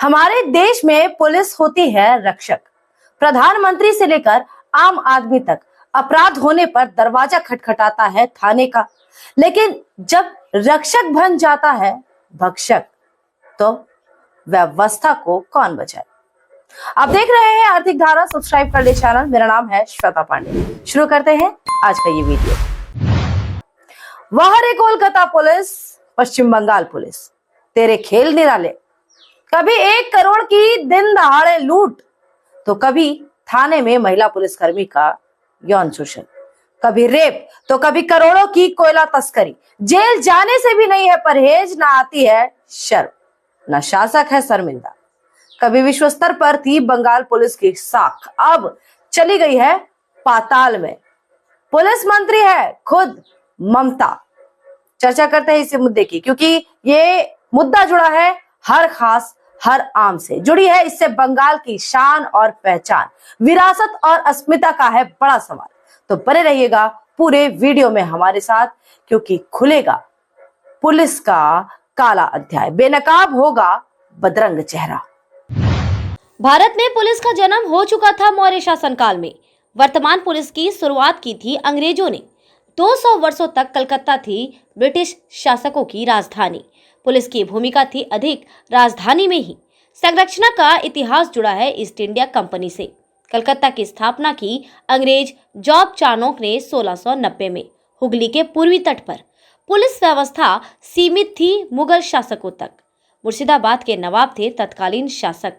हमारे देश में पुलिस होती है रक्षक। प्रधानमंत्री से लेकर आम आदमी तक अपराध होने पर दरवाजा खटखटाता है थाने का, लेकिन जब रक्षक बन जाता है भक्षक, तो व्यवस्था को कौन बचाए। आप देख रहे हैं आर्थिक धारा। सब्सक्राइब कर ले चैनल। मेरा नाम है श्वेता पांडे। शुरू करते हैं आज का ये वीडियो। वह रे कोलकाता पुलिस, पश्चिम बंगाल पुलिस, तेरे खेल निराले। कभी 1 करोड़ की दिन दहाड़े लूट, तो कभी थाने में महिला पुलिसकर्मी का यौन शोषण, कभी रेप, तो कभी करोड़ों की कोयला तस्करी। जेल जाने से भी नहीं है परहेज, ना आती है शर्म, ना शासक है शर्मिंदा। कभी विश्व स्तर पर थी बंगाल पुलिस की साख, अब चली गई है पाताल में। पुलिस मंत्री है खुद ममता। चर्चा करते हैं इसी मुद्दे की, क्योंकि ये मुद्दा जुड़ा है हर खास हर आम से, जुड़ी है इससे बंगाल की शान और पहचान, विरासत और अस्मिता का है बड़ा सवाल। तो बने रहिएगा पूरे वीडियो में हमारे साथ, क्योंकि खुलेगा पुलिस का काला अध्याय, बेनकाब होगा बदरंग चेहरा। भारत में पुलिस का जन्म हो चुका था मौर्य शासनकाल में। वर्तमान पुलिस की शुरुआत की थी अंग्रेजों ने। 200 वर्षों तक कलकत्ता थी ब्रिटिश शासकों की राजधानी। पुलिस की भूमिका थी अधिक राजधानी में ही। संरक्षण का इतिहास जुड़ा है ईस्ट इंडिया कंपनी से। कलकत्ता की स्थापना की अंग्रेज जॉब चार्नोक ने 1690 में हुगली के पूर्वी तट पर। पुलिस व्यवस्था सीमित थी मुगल शासकों तक। मुर्शिदाबाद के नवाब थे तत्कालीन शासक।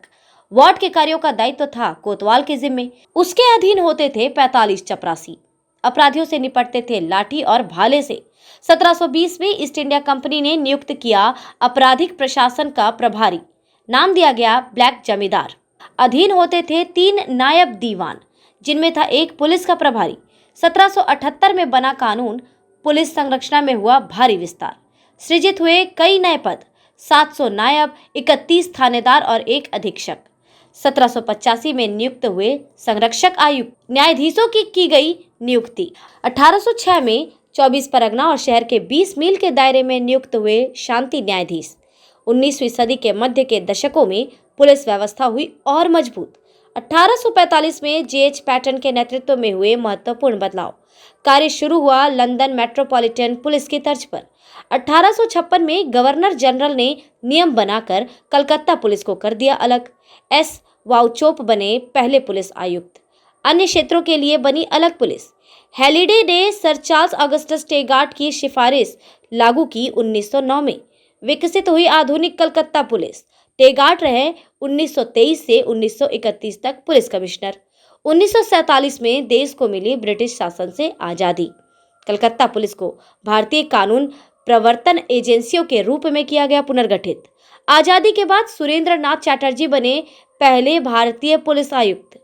वार्ड के कार्यों का दायित्व था कोतवाल के जिम्मे। उसके अधीन होते थे 45 चपरासी। अपराधियों से निपटते थे लाठी और भाले से। 1720 में ईस्ट इंडिया कंपनी ने नियुक्त किया आपराधिक प्रशासन का प्रभारी। नाम दिया गया ब्लैक जमींदार। अधीन होते थे 3 नायब दीवान, जिनमें था एक पुलिस का प्रभारी। 1778 में बना कानून पुलिस संरचना में हुआ भारी विस्तार। सृजित हुए कई नए पद, 700 नायब, 31 थानेदार और 1 अधीक्षक। 1785 में नियुक्त हुए संरक्षक आयुक्त। न्यायाधीशों की गई नियुक्ति। 1806 में 24 परगना और शहर के 20 मील के दायरे में नियुक्त हुए शांति न्यायाधीश। 19वीं सदी के मध्य के दशकों में पुलिस व्यवस्था हुई और मजबूत। 1845 में J.H. पैटर्न के नेतृत्व में हुए महत्वपूर्ण बदलाव। कार्य शुरू हुआ लंदन मेट्रोपॉलिटन पुलिस की तर्ज पर। 1856 में गवर्नर जनरल ने नियम बनाकर कलकत्ता पुलिस को कर दिया अलग। एस वाउचोप बने पहले पुलिस आयुक्त। अन्य क्षेत्रों के लिए बनी अलग पुलिस। हेलिडे ने सर चार्ल्स ऑगस्टस टेगार्ट की सिफारिश लागू की 1909 में। विकसित हुई आधुनिक कलकत्ता पुलिस। टेगार्ट रहे 1923 से 1931 तक पुलिस कमिश्नर। 1947 में देश को मिली ब्रिटिश शासन से आजादी। कलकत्ता पुलिस को भारतीय कानून प्रवर्तन एजेंसियों के रूप में किया गया पुनर्गठित। आजादी के बाद सुरेंद्र नाथ चैटर्जी बने पहले भारतीय पुलिस आयुक्त।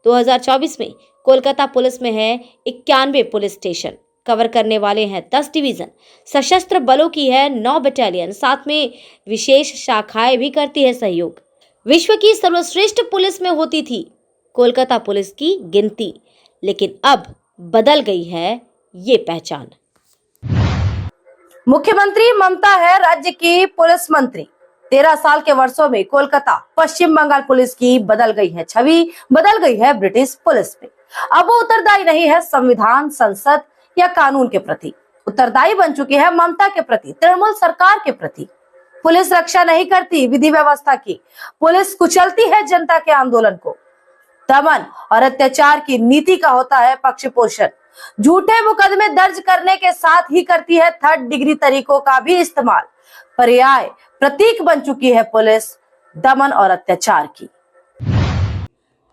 2024 में कोलकाता पुलिस में है 91 पुलिस स्टेशन, कवर करने वाले हैं 10 डिवीजन। सशस्त्र बलों की है 9 बटालियन, साथ में विशेष शाखाएं भी करती है सहयोग। विश्व की सर्वश्रेष्ठ पुलिस में होती थी कोलकाता पुलिस की गिनती, लेकिन अब बदल गई है ये पहचान। मुख्यमंत्री ममता है राज्य की पुलिस मंत्री। 13 साल के वर्षों में कोलकाता पश्चिम बंगाल पुलिस की बदल गई है छवि, बदल गई है ब्रिटिश पुलिस में। अब वो उत्तरदायी नहीं है संविधान, संसद या कानून के प्रति, उत्तरदायी बन चुकी है ममता के प्रति, तृणमूल सरकार के प्रति। पुलिस रक्षा नहीं करती विधि व्यवस्था की, पुलिस कुचलती है जनता के आंदोलन को। दमन और अत्याचार की नीति का होता है पक्ष पोषण। झूठे मुकदमे दर्ज करने के साथ ही करती है 3rd डिग्री तरीकों का भी इस्तेमाल। पर्याय प्रतीक बन चुकी है पुलिस दमन और अत्याचार की।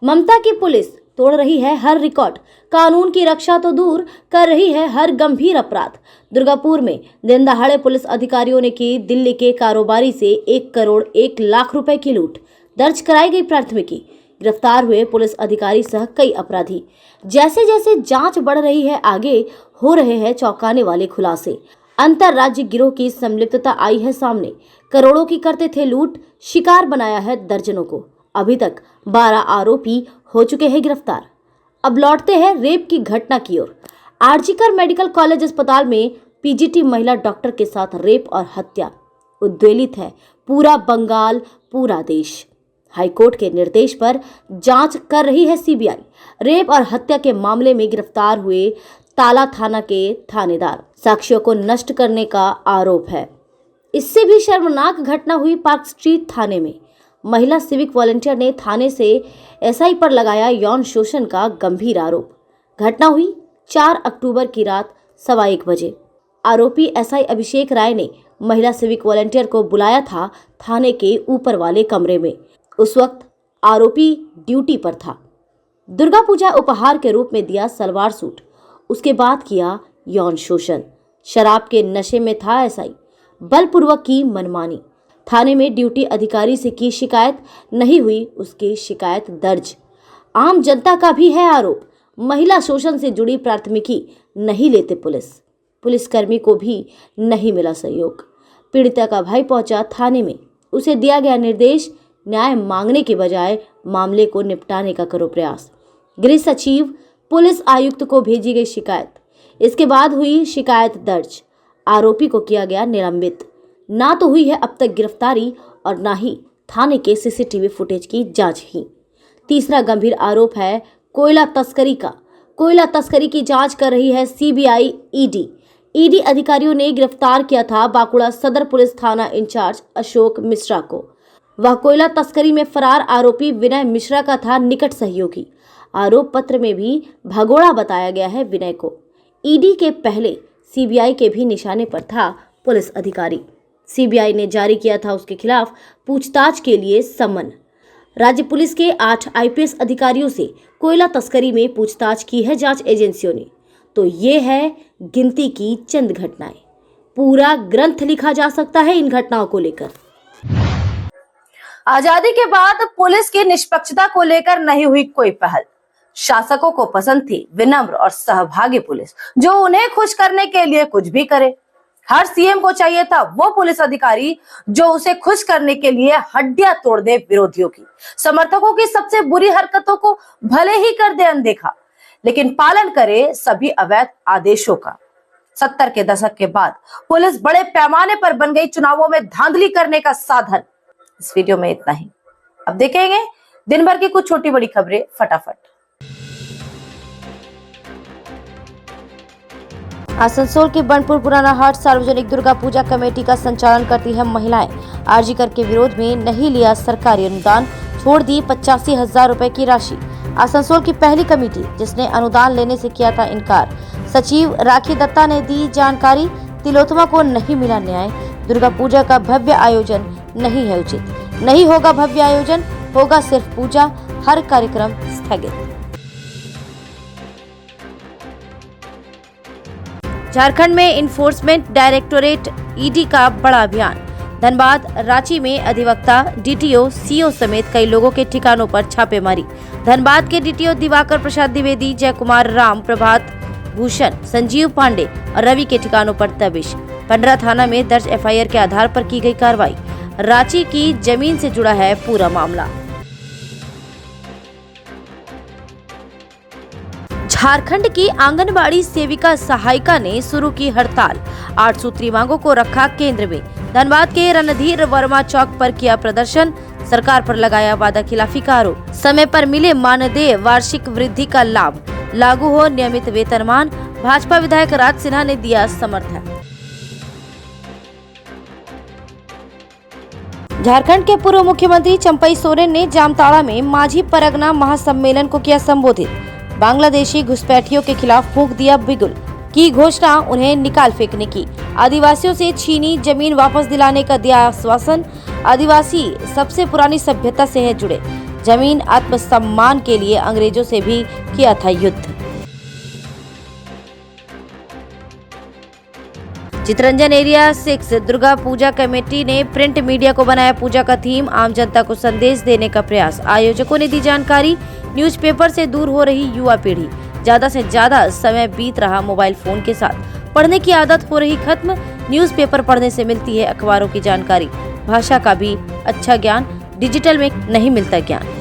ममता की पुलिस तोड़ रही है हर रिकॉर्ड। कानून की रक्षा तो दूर, कर रही है हर गंभीर अपराध। दुर्गापुर में दिन दहाड़े पुलिस अधिकारियों ने की दिल्ली के कारोबारी से 1 करोड़ 1 लाख रुपए की लूट। दर्ज कराई गई प्राथमिकी। गिरफ्तार हुए पुलिस अधिकारी सह कई अपराधी। जैसे जैसे जांच बढ़ रही है आगे, हो रहे हैं चौंकाने वाले खुलासे। अंतरराज्य गिरोह की संलिप्तता आई है सामने। करोड़ों की करते थे लूट, शिकार बनाया है दर्जनों को। अभी तक 12 आरोपी हो चुके हैं गिरफ्तार। अब लौटते हैं रेप की घटना की ओर। आरजीकर मेडिकल कॉलेज अस्पताल में पीजीटी महिला डॉक्टर के साथ रेप और हत्या। उद्वेलित है पूरा बंगाल, पूरा देश। हाईकोर्ट के निर्देश पर जांच कर रही है सीबीआई। रेप और हत्या के मामले में गिरफ्तार हुए ताला थाना के थानेदार साक्ष्यों को नष्ट करने का आरोप है। इससे भी शर्मनाक घटना हुई पार्क स्ट्रीट थाने में। महिला सिविक वॉलंटियर ने थाने से एसआई पर लगाया यौन शोषण का गंभीर आरोप। घटना हुई 4 अक्टूबर की रात 1:15 बजे। आरोपी एसआई अभिषेक राय ने महिला सिविक वॉलंटियर को बुलाया था थाने के ऊपर वाले कमरे में। उस वक्त आरोपी ड्यूटी पर था। दुर्गा पूजा उपहार के रूप में दिया सलवार सूट, उसके बाद किया यौन शोषण। शराब के नशे में था एसआई, बलपूर्वक की मनमानी। थाने में ड्यूटी अधिकारी से की शिकायत नहीं हुई, उसकी शिकायत दर्ज। आम जनता का भी है आरोप, महिला शोषण से जुड़ी प्राथमिकी नहीं लेते पुलिसकर्मी को भी नहीं मिला सहयोग। पीड़िता का भाई पहुंचा थाने में, उसे दिया गया निर्देश, न्याय मांगने के बजाय मामले को निपटाने का करो प्रयास। गृह सचिव पुलिस आयुक्त को भेजी गई शिकायत, इसके बाद हुई शिकायत दर्ज। आरोपी को किया गया निलंबित। ना तो हुई है अब तक गिरफ्तारी और ना ही थाने के सीसीटीवी फुटेज की जांच ही। तीसरा गंभीर आरोप है कोयला तस्करी का। कोयला तस्करी की जांच कर रही है सीबीआई ईडी अधिकारियों ने गिरफ्तार किया था बांकुड़ा सदर पुलिस थाना इंचार्ज अशोक मिश्रा को। वह कोयला तस्करी में फरार आरोपी विनय मिश्रा का था निकट सहयोगी। आरोप पत्र में भी भगोड़ा बताया गया है विनय को। ईडी के पहले सीबीआई के भी निशाने पर था पुलिस अधिकारी। सीबीआई ने जारी किया था उसके खिलाफ पूछताछ के लिए समन। राज्य पुलिस के 8 आईपीएस अधिकारियों से कोयला तस्करी में पूछताछ की है जांच एजेंसियों ने। तो ये है गिनती की चंद घटनाएं। पूरा ग्रंथ लिखा जा सकता है इन घटनाओं को लेकर। आजादी के बाद पुलिस की निष्पक्षता को लेकर नहीं हुई कोई पहल। शासकों को पसंद थी विनम्र और सहभागी पुलिस, जो उन्हें खुश करने के लिए कुछ भी करे। हर सीएम को चाहिए था वो पुलिस अधिकारी जो उसे खुश करने के लिए हड्डियां तोड़ दे विरोधियों की, समर्थकों की सबसे बुरी हरकतों को भले ही कर दे अनदेखा, लेकिन पालन करे सभी अवैध आदेशों का। 70 के दशक के बाद पुलिस बड़े पैमाने पर बन गई चुनावों में धांधली करने का साधन। इस वीडियो में इतना ही। अब देखेंगे दिन भर की कुछ छोटी बड़ी खबरें फटाफट। आसनसोल के बनपुर पुराना हाट सार्वजनिक दुर्गा पूजा कमेटी का संचालन करती है महिलाएं। आरजी कर के विरोध में नहीं लिया सरकारी अनुदान, छोड़ दी 85,000 रुपए की राशि। आसनसोल की पहली कमेटी जिसने अनुदान लेने से किया था इनकार। सचिव राखी दत्ता ने दी जानकारी, तिलोत्तमा को नहीं मिला न्याय। दुर्गा पूजा का भव्य आयोजन नहीं है उचित, नहीं होगा भव्य आयोजन, होगा सिर्फ पूजा, हर कार्यक्रम स्थगित। झारखंड में इन्फोर्समेंट डायरेक्टोरेट ईडी का बड़ा अभियान। धनबाद, रांची में अधिवक्ता, डीटीओ, सीओ समेत कई लोगों के ठिकानों पर छापेमारी। धनबाद के डीटीओ दिवाकर प्रसाद द्विवेदी, जय कुमार राम, प्रभात भूषण, संजीव पांडे और रवि के ठिकानों पर दबिश। पंडरा थाना में दर्ज एफआईआर के आधार पर की गई कार्रवाई। रांची की जमीन से जुड़ा है पूरा मामला। झारखंड की आंगनबाड़ी सेविका सहायिका ने शुरू की हड़ताल, 8 सूत्री मांगों को रखा केंद्र में। धनबाद के रणधीर वर्मा चौक पर किया प्रदर्शन, सरकार पर लगाया वादा खिलाफी का आरोप। समय पर मिले मानदेय वार्षिक वृद्धि का लाभ, लागू हो नियमित वेतनमान। भाजपा विधायक राज सिन्हा ने दिया समर्थन। झारखंड के पूर्व मुख्यमंत्री चंपई सोरेन ने जामताड़ा में माझी परगना महासम्मेलन को किया संबोधित। बांग्लादेशी घुसपैठियों के खिलाफ फूंक दिया बिगुल की घोषणा, उन्हें निकाल फेंकने की। आदिवासियों से छीनी जमीन वापस दिलाने का दिया आश्वासन। आदिवासी सबसे पुरानी सभ्यता से है जुड़े, जमीन आत्मसम्मान के लिए अंग्रेजों से भी किया था युद्ध। चितरंजन एरिया 6 दुर्गा पूजा कमेटी ने प्रिंट मीडिया को बनाया पूजा का थीम, आम जनता को संदेश देने का प्रयास। आयोजकों ने दी जानकारी, न्यूज़पेपर से दूर हो रही युवा पीढ़ी, ज्यादा से ज्यादा समय बीत रहा मोबाइल फोन के साथ, पढ़ने की आदत हो रही खत्म। न्यूज़पेपर पढ़ने से मिलती है अखबारों की जानकारी, भाषा का भी अच्छा ज्ञान, डिजिटल में नहीं मिलता ज्ञान।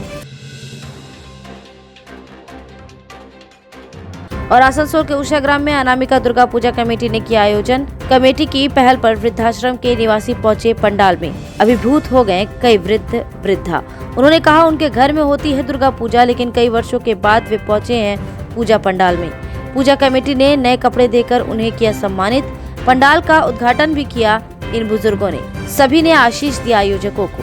और आसनसोल के उषाग्राम में अनामिका दुर्गा पूजा कमेटी ने किया आयोजन। कमेटी की पहल पर वृद्धाश्रम के निवासी पहुंचे पंडाल में, अभिभूत हो गए कई वृद्ध वृद्धा। उन्होंने कहा उनके घर में होती है दुर्गा पूजा, लेकिन कई वर्षों के बाद वे पहुंचे हैं पूजा पंडाल में। पूजा कमेटी ने नए कपड़े देकर उन्हें किया सम्मानित। पंडाल का उद्घाटन भी किया इन बुजुर्गों ने। सभी ने आशीष दिया आयोजकों को।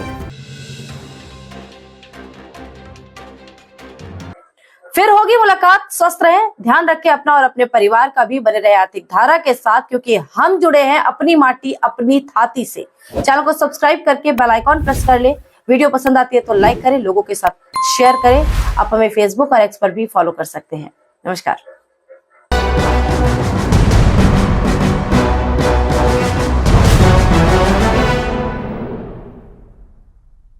फिर होगी मुलाकात। स्वस्थ रहें, ध्यान रखें अपना और अपने परिवार का भी। बने रहे आर्थिक धारा के साथ, क्योंकि हम जुड़े हैं अपनी माटी अपनी थाती से। चैनल को सब्सक्राइब करके बेल आइकॉन प्रेस कर ले। वीडियो पसंद आती है तो लाइक करें, लोगों के साथ शेयर करें। आप हमें फेसबुक और एक्स पर भी फॉलो कर सकते हैं। नमस्कार।